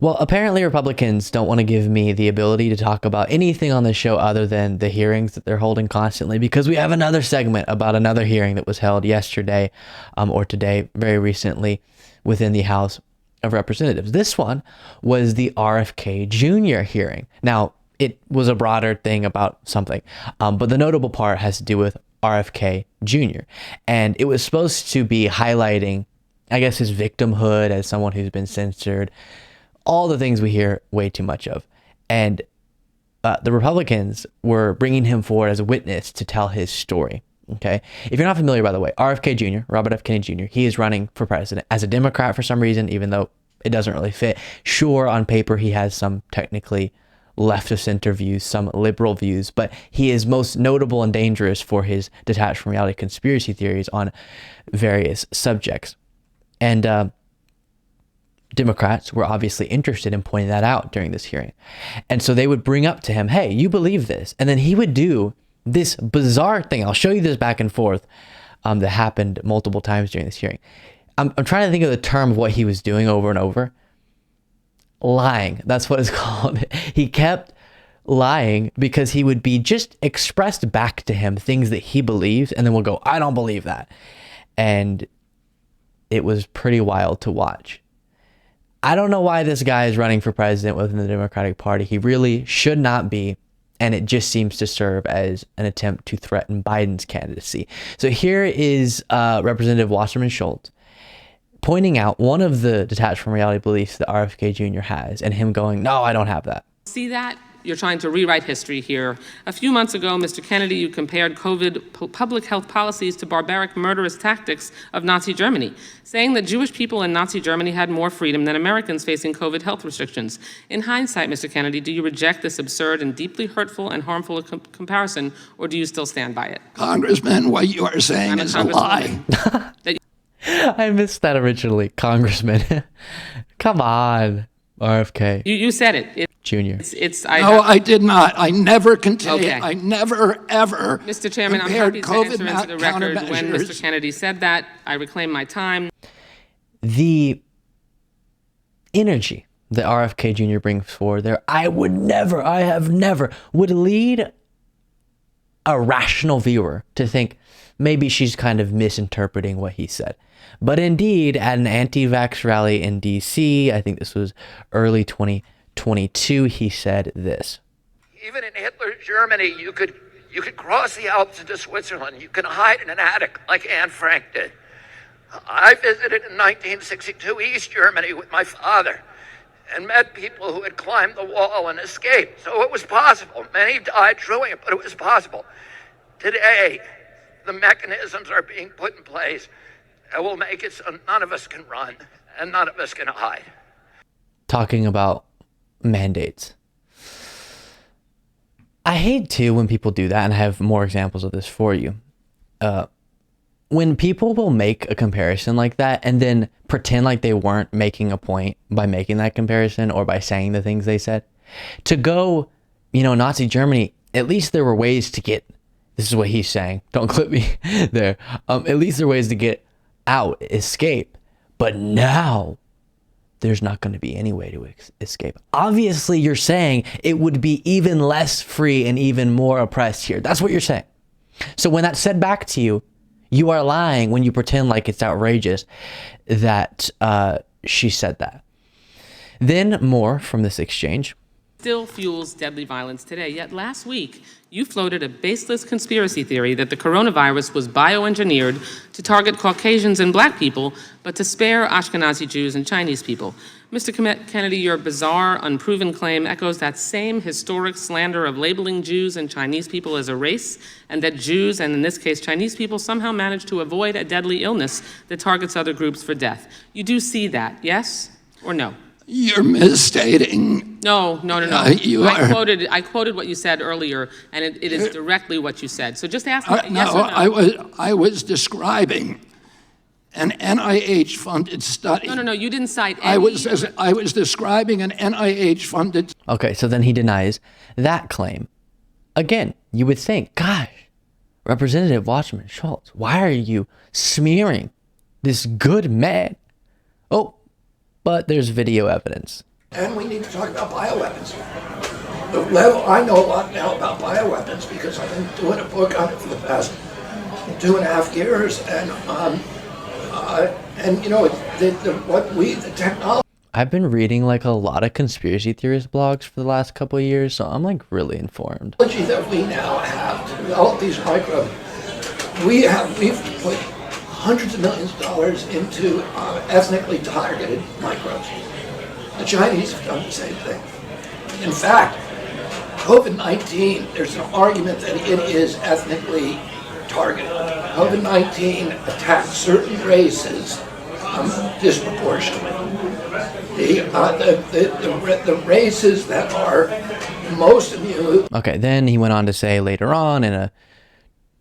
Well, apparently Republicans don't want to give me the ability to talk about anything on the show other than the hearings that they're holding constantly, because we have another segment about another hearing that was held yesterday or today, very recently, within the House of Representatives. This one was the RFK Jr. hearing. Now, it was a broader thing about something, but the notable part has to do with RFK Jr. And it was supposed to be highlighting, I guess, his victimhood as someone who's been censored, all the things we hear way too much of. And the Republicans were bringing him forward as a witness to tell his story. Okay. If you're not familiar, by the way, RFK Jr., Robert F. Kennedy Jr., he is running for president as a Democrat for some reason, even though it doesn't really fit. Sure, on paper, he has some technically left of center views, some liberal views, but he is most notable and dangerous for his detached from reality conspiracy theories on various subjects. And Democrats were obviously interested in pointing that out during this hearing. And so they would bring up to him, hey, you believe this. And then he would do this bizarre thing. I'll show you this back and forth that happened multiple times during this hearing. I'm trying to think of the term of what he was doing over and over. Lying. That's what it's called. He kept lying because he would be just expressed back to him things that he believes, and then we'll go, I don't believe that. And it was pretty wild to watch. I don't know why this guy is running for president within the Democratic Party. He really should not be. And it just seems to serve as an attempt to threaten Biden's candidacy. So here is Representative Wasserman Schultz pointing out one of the detached from reality beliefs that RFK Jr. has, and him going, no, I don't have that. See that? You're trying to rewrite history here. A few months ago, Mr. Kennedy, you compared COVID public health policies to barbaric, murderous tactics of Nazi Germany, saying that Jewish people in Nazi Germany had more freedom than Americans facing COVID health restrictions. In hindsight, Mr. Kennedy, do you reject this absurd and deeply hurtful and harmful comparison, or do you still stand by it? Congressman, what you are saying is a lie. I missed that originally, Congressman. Come on, RFK. You said it. Junior. I did not. I never continued. Okay. I never, ever Mr. Chairman, I'm happy to answer into the record when Mr. Kennedy said that. I reclaim my time. The energy that RFK Jr. brings forward there, I have never, would lead a rational viewer to think maybe she's kind of misinterpreting what he said. But indeed, at an anti-vax rally in D.C., I think this was early 2022, he said this. Even in Hitler's Germany, you could cross the Alps into Switzerland. You can hide in an attic like Anne Frank did. I visited in 1962 East Germany with my father and met people who had climbed the wall and escaped. So it was possible. Many died doing it, but it was possible. Today, the mechanisms are being put in place that will make it so none of us can run and none of us can hide. Talking about mandates. I hate too when people do that, and I have more examples of this for you. When people will make a comparison like that and then pretend like they weren't making a point by making that comparison or by saying the things they said. To go, Nazi Germany, at least there were ways to get, this is what he's saying, don't clip me there. At least there are ways to get out, escape. But now there's not going to be any way to escape. Obviously, you're saying it would be even less free and even more oppressed here. That's what you're saying. So when that's said back to you, you are lying when you pretend like it's outrageous that she said that. Then more from this exchange. Still fuels deadly violence today. Yet last week, you floated a baseless conspiracy theory that the coronavirus was bioengineered to target Caucasians and black people, but to spare Ashkenazi Jews and Chinese people. Mr. Kennedy, your bizarre, unproven claim echoes that same historic slander of labeling Jews and Chinese people as a race, and that Jews, and in this case Chinese people, somehow managed to avoid a deadly illness that targets other groups for death. You do see that, yes or no? You're misstating. No. You are. I quoted what you said earlier, and it is directly what you said. So just ask me yes or no. I was describing an NIH-funded study. No, you didn't cite any. I was describing an NIH-funded. Okay, so then he denies that claim. Again, you would think, gosh, Representative Wasserman Schultz, why are you smearing this good man? Oh, but there's video evidence And we need to talk about bioweapons. The level, I know a lot now about bioweapons because I've been doing a book on it for the past 2.5 years, and you know, the technology I've been reading like a lot of conspiracy theorist blogs for the last couple of years, so I'm like really informed. that we now have to develop these microbes, we've put hundreds of millions of dollars into ethnically targeted microbes. The Chinese have done the same thing. In fact, COVID-19, there's an argument that it is ethnically targeted. COVID-19 attacks certain races disproportionately. The races that are most immune. Okay, then he went on to say later on in a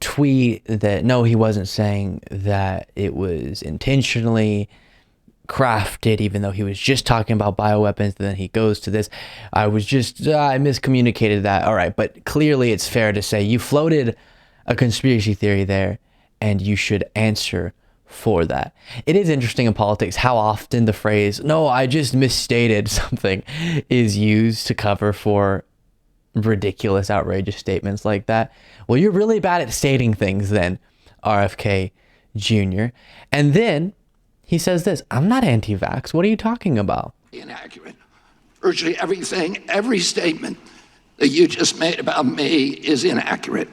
tweet that no, he wasn't saying that it was intentionally crafted, even though he was just talking about bioweapons. And then he goes to this, I miscommunicated that. All right, but clearly it's fair to say you floated a conspiracy theory there, and you should answer for that. It is interesting in politics how often the phrase, no, I just misstated something, is used to cover for ridiculous, outrageous statements like that. Well, you're really bad at stating things then, RFK Jr. And then he says this, I'm not anti-vax. What are you talking about? Inaccurate. Virtually everything, every statement that you just made about me is inaccurate.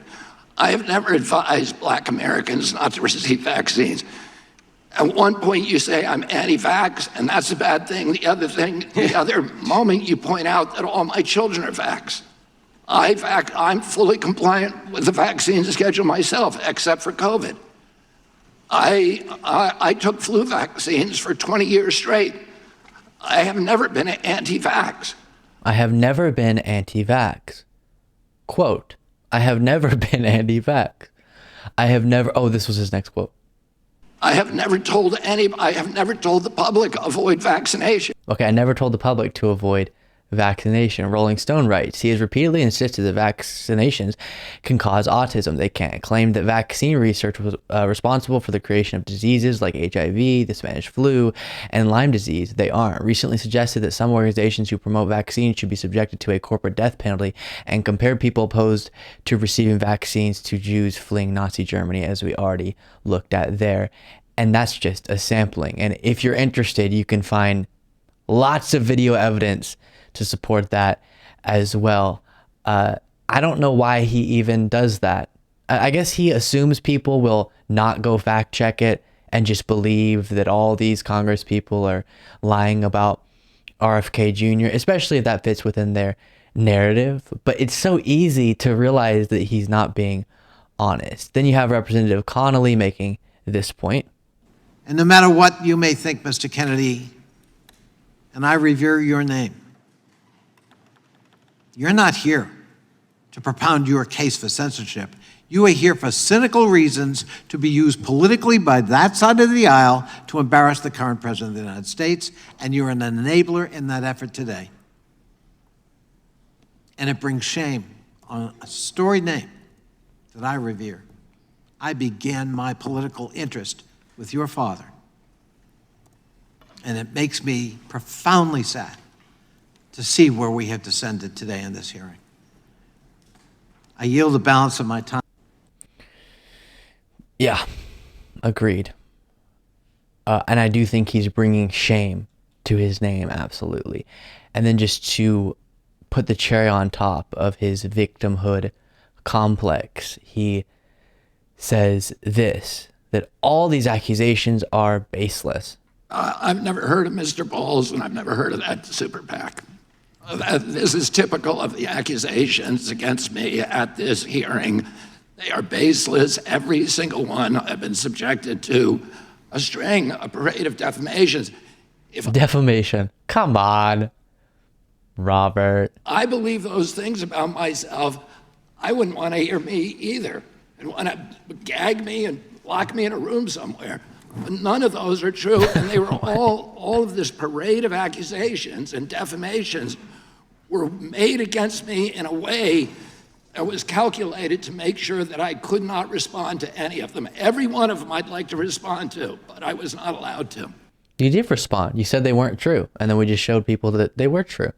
I have never advised Black Americans not to receive vaccines. At one point you say I'm anti-vax, and that's a bad thing. The other moment you point out that all my children are vaxxed. I'm fully compliant with the vaccine schedule myself, except for COVID. I took flu vaccines for 20 years straight. I have never been anti-vax. I have never been anti-vax. Quote, I have never been anti-vax. This was his next quote. I have never told the public avoid vaccination. Okay, I never told the public to avoid vaccination. Rolling Stone writes, he has repeatedly insisted that vaccinations can cause autism. They can't. Claimed that vaccine research was responsible for the creation of diseases like HIV, the Spanish flu, and Lyme disease. They aren't. Recently suggested that some organizations who promote vaccines should be subjected to a corporate death penalty, and compared people opposed to receiving vaccines to Jews fleeing Nazi Germany, as we already looked at there. And that's just a sampling. And if you're interested, you can find lots of video evidence to support that as well. I don't know why he even does that. I guess he assumes people will not go fact check it and just believe that all these Congress people are lying about RFK Jr., especially if that fits within their narrative. But it's so easy to realize that he's not being honest. Then you have Representative Connolly making this point. And no matter what you may think, Mr. Kennedy, and I revere your name, you're not here to propound your case for censorship. You are here for cynical reasons to be used politically by that side of the aisle to embarrass the current president of the United States, and you're an enabler in that effort today. And it brings shame on a storied name that I revere. I began my political interest with your father, and it makes me profoundly sad to see where we have descended today in this hearing. I yield the balance of my time. Yeah, agreed. And I do think he's bringing shame to his name, absolutely. And then just to put the cherry on top of his victimhood complex, he says this, that all these accusations are baseless. I've never heard of Mr. Balls, and I've never heard of that super PAC. This is typical of the accusations against me at this hearing. They are baseless, every single one. I've been subjected to a parade of defamations. Defamation. Come on, Robert. I believe those things about myself, I wouldn't want to hear me either. I'd want to gag me and lock me in a room somewhere. But none of those are true, and they were all of this parade of accusations and defamations were made against me in a way that was calculated to make sure that I could not respond to any of them. Every one of them I'd like to respond to, but I was not allowed to. You did respond. You said they weren't true. And then we just showed people that they were true.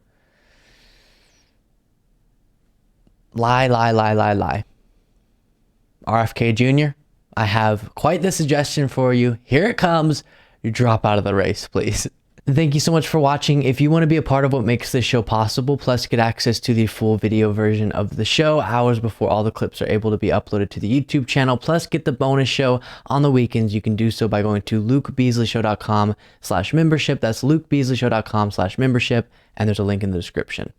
Lie, lie, lie, lie, lie. RFK Jr., I have quite the suggestion for you. Here it comes. You drop out of the race, please. Thank you so much for watching. If you want to be a part of what makes this show possible, plus get access to the full video version of the show hours before all the clips are able to be uploaded to the YouTube channel, plus get the bonus show on the weekends, you can do so by going to lukebeasleyshow.com/membership. That's lukebeasleyshow.com/membership, and there's a link in the description.